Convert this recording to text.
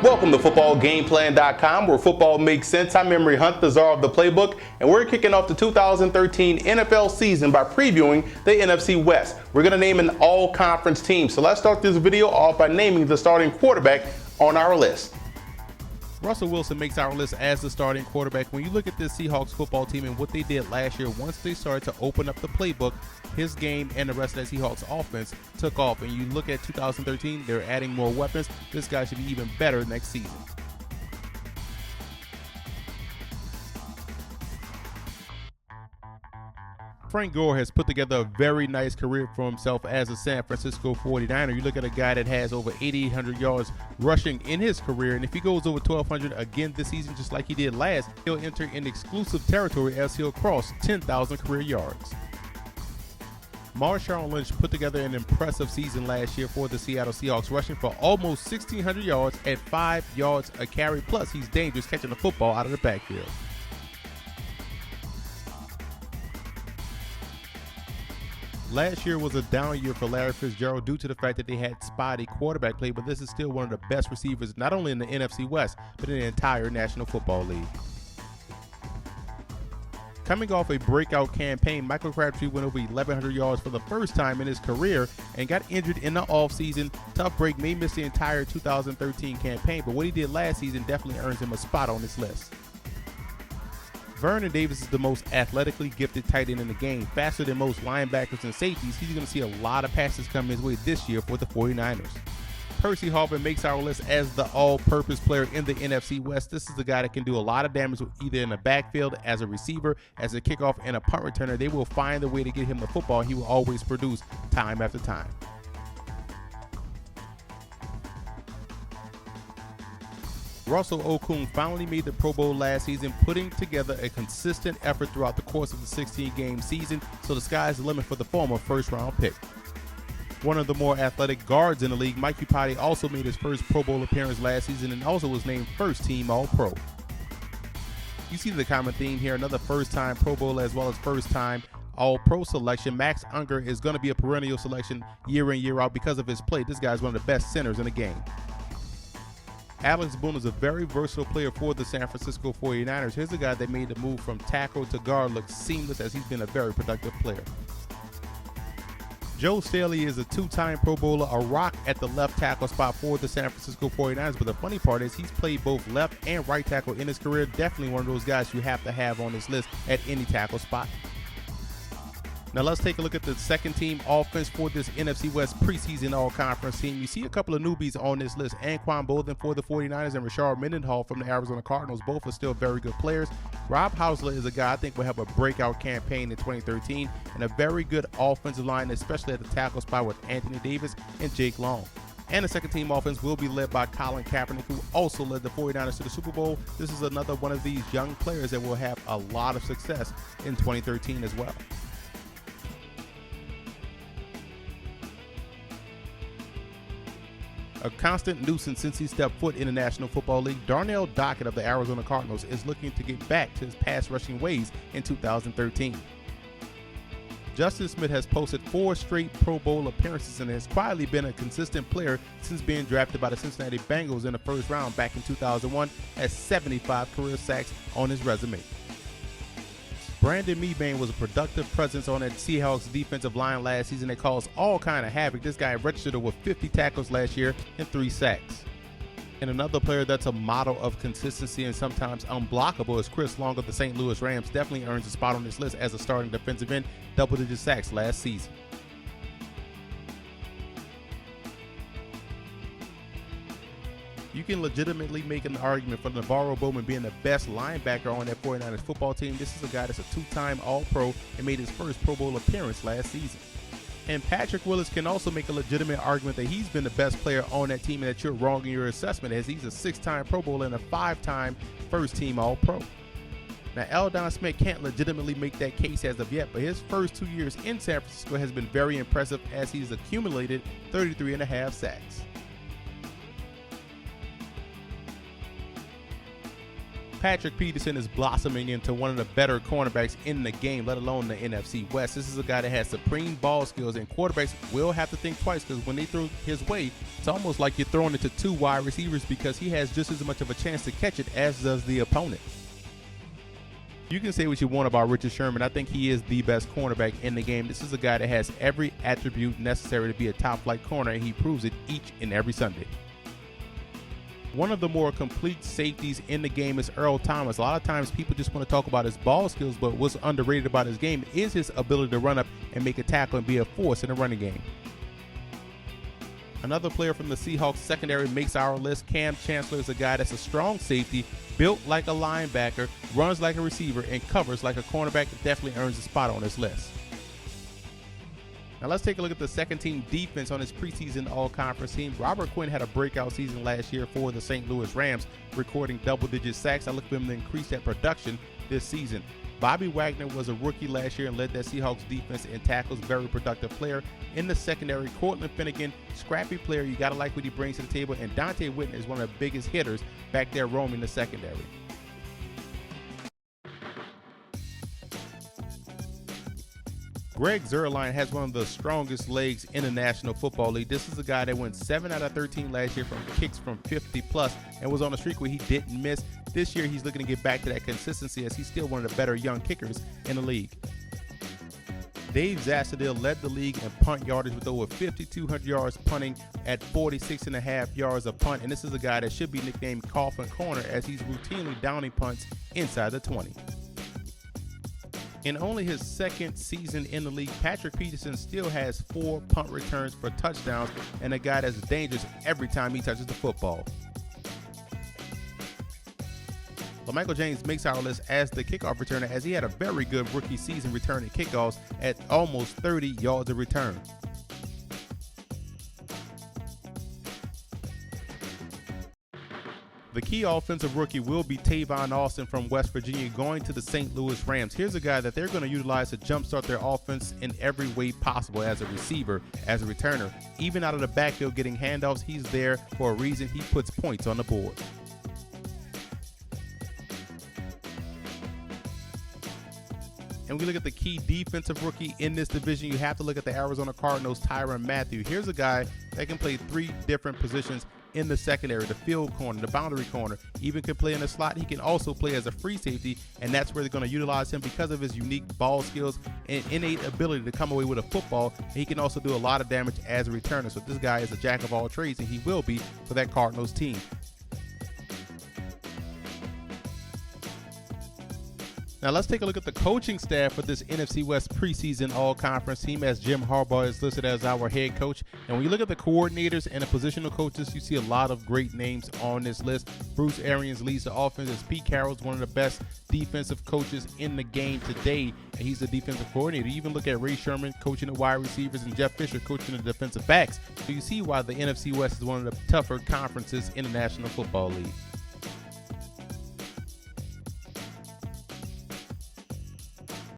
Welcome to footballgameplan.com, where football makes sense. I'm Emery Hunt, the czar of the playbook, and we're kicking off the 2013 NFL season by previewing the NFC West. We're going to name an all-conference team. So let's start this video off by naming the starting quarterback on our list. Russell Wilson makes our list as the starting quarterback. When you look at this Seahawks football team and what they did last year, once they started to open up the playbook, his game and the rest of that Seahawks offense took off. And you look at 2013, they're adding more weapons. This guy should be even better next season. Frank Gore has put together a very nice career for himself as a San Francisco 49er. You look at a guy that has over 8,800 yards rushing in his career, and if he goes over 1,200 again this season, just like he did last, he'll enter in exclusive territory as he'll cross 10,000 career yards. Marshawn Lynch put together an impressive season last year for the Seattle Seahawks, rushing for almost 1,600 yards at 5 yards a carry, plus he's dangerous catching the football out of the backfield. Last year was a down year for Larry Fitzgerald due to the fact that they had spotty quarterback play, but this is still one of the best receivers, not only in the NFC West, but in the entire National Football League. Coming off a breakout campaign, Michael Crabtree went over 1,100 yards for the first time in his career and got injured in the offseason. Tough break, may miss the entire 2013 campaign, but what he did last season definitely earns him a spot on this list. Vernon Davis is the most athletically gifted tight end in the game. Faster than most linebackers and safeties, he's going to see a lot of passes come his way this year for the 49ers. Percy Harvin makes our list as the all-purpose player in the NFC West. This is the guy that can do a lot of damage either in the backfield, as a receiver, as a kickoff, and a punt returner. They will find a way to get him the football. He will always produce time after time. Russell Okung finally made the Pro Bowl last season, putting together a consistent effort throughout the course of the 16-game season, so the sky's the limit for the former first-round pick. One of the more athletic guards in the league, Mike Iupati, also made his first Pro Bowl appearance last season and also was named first-team All-Pro. You see the common theme here, another first-time Pro Bowl as well as first-time All-Pro selection. Max Unger is going to be a perennial selection year in, year out because of his play. This guy's one of the best centers in the game. Alex Boone is a very versatile player for the San Francisco 49ers. Here's a guy that made the move from tackle to guard look seamless, as he's been a very productive player. Joe Staley is a two-time Pro Bowler, a rock at the left tackle spot for the San Francisco 49ers, but the funny part is he's played both left and right tackle in his career. Definitely one of those guys you have to have on this list at any tackle spot. Now let's take a look at the second team offense for this NFC West preseason all-conference team. You see a couple of newbies on this list. Anquan Bolden for the 49ers and Rashard Mendenhall from the Arizona Cardinals. Both are still very good players. Rob Hausler is a guy I think will have a breakout campaign in 2013 and a very good offensive line, especially at the tackle spot with Anthony Davis and Jake Long. And the second team offense will be led by Colin Kaepernick, who also led the 49ers to the Super Bowl. This is another one of these young players that will have a lot of success in 2013 as well. A constant nuisance since he stepped foot in the National Football League, Darnell Dockett of the Arizona Cardinals is looking to get back to his pass rushing ways in 2013. Justin Smith has posted 4 straight Pro Bowl appearances and has quietly been a consistent player since being drafted by the Cincinnati Bengals in the first round back in 2001, has 75 career sacks on his resume. Brandon Mebane was a productive presence on that Seahawks defensive line last season that caused all kind of havoc. This guy registered over 50 tackles last year and 3 sacks. And another player that's a model of consistency and sometimes unblockable is Chris Long of the St. Louis Rams. Definitely earns a spot on this list as a starting defensive end, double-digit sacks last season. You can legitimately make an argument for Navarro Bowman being the best linebacker on that 49ers football team. This is a guy that's a 2-time All-Pro and made his first Pro Bowl appearance last season. And Patrick Willis can also make a legitimate argument that he's been the best player on that team and that you're wrong in your assessment, as he's a 6-time Pro Bowler and a 5-time first-team All-Pro. Now, Aldon Smith can't legitimately make that case as of yet, but his first 2 years in San Francisco has been very impressive as he's accumulated 33.5 sacks. Patrick Peterson is blossoming into one of the better cornerbacks in the game, let alone the NFC West. This is a guy that has supreme ball skills, and quarterbacks will have to think twice because when they throw his way, it's almost like you're throwing it to 2 wide receivers because he has just as much of a chance to catch it as does the opponent. You can say what you want about Richard Sherman. I think he is the best cornerback in the game. This is a guy that has every attribute necessary to be a top-flight corner, and he proves it each and every Sunday. One of the more complete safeties in the game is Earl Thomas. A lot of times people just want to talk about his ball skills, but what's underrated about his game is his ability to run up and make a tackle and be a force in the running game. Another player from the Seahawks secondary makes our list. Cam Chancellor is a guy that's a strong safety, built like a linebacker, runs like a receiver, and covers like a cornerback. Definitely earns a spot on this list. Now let's take a look at the second team defense on his preseason all-conference team. Robert Quinn had a breakout season last year for the St. Louis Rams, recording double-digit sacks. I look for him to increase that production this season. Bobby Wagner was a rookie last year and led that Seahawks defense in tackles. Very productive player. In the secondary, Cortland Finnegan, scrappy player. You got to like what he brings to the table. And Dante Whitner is one of the biggest hitters back there roaming the secondary. Greg Zuerlein has one of the strongest legs in the National Football League. This is a guy that went 7 out of 13 last year from kicks from 50 plus and was on a streak where he didn't miss. This year he's looking to get back to that consistency as he's still one of the better young kickers in the league. Dave Zassadil led the league in punt yardage with over 5,200 yards punting at 46.5 yards a punt, and this is a guy that should be nicknamed Coffin Corner as he's routinely downing punts inside the 20. In only his second season in the league, Patrick Peterson still has 4 punt returns for touchdowns and a guy that's dangerous every time he touches the football. LaMichael James makes our list as the kickoff returner as he had a very good rookie season returning kickoffs at almost 30 yards a return. The key offensive rookie will be Tavon Austin from West Virginia going to the St. Louis Rams. Here's a guy that they're going to utilize to jumpstart their offense in every way possible as a receiver, as a returner. Even out of the backfield getting handoffs, he's there for a reason. He puts points on the board. And we look at the key defensive rookie in this division. You have to look at the Arizona Cardinals' Tyrann Mathieu. Here's a guy that can play 3 different positions in the secondary: the field corner, the boundary corner, even can play in the slot. He can also play as a free safety, and that's where they're going to utilize him because of his unique ball skills and innate ability to come away with a football. He can also do a lot of damage as a returner. So this guy is a jack of all trades, and he will be for that Cardinals team. Now let's take a look at the coaching staff for this NFC West preseason all-conference team, as Jim Harbaugh is listed as our head coach. And when you look at the coordinators and the positional coaches, you see a lot of great names on this list. Bruce Arians leads the offense as Pete Carroll's one of the best defensive coaches in the game today, and he's the defensive coordinator. You even look at Ray Sherman coaching the wide receivers and Jeff Fisher coaching the defensive backs. So you see why the NFC West is one of the tougher conferences in the National Football League.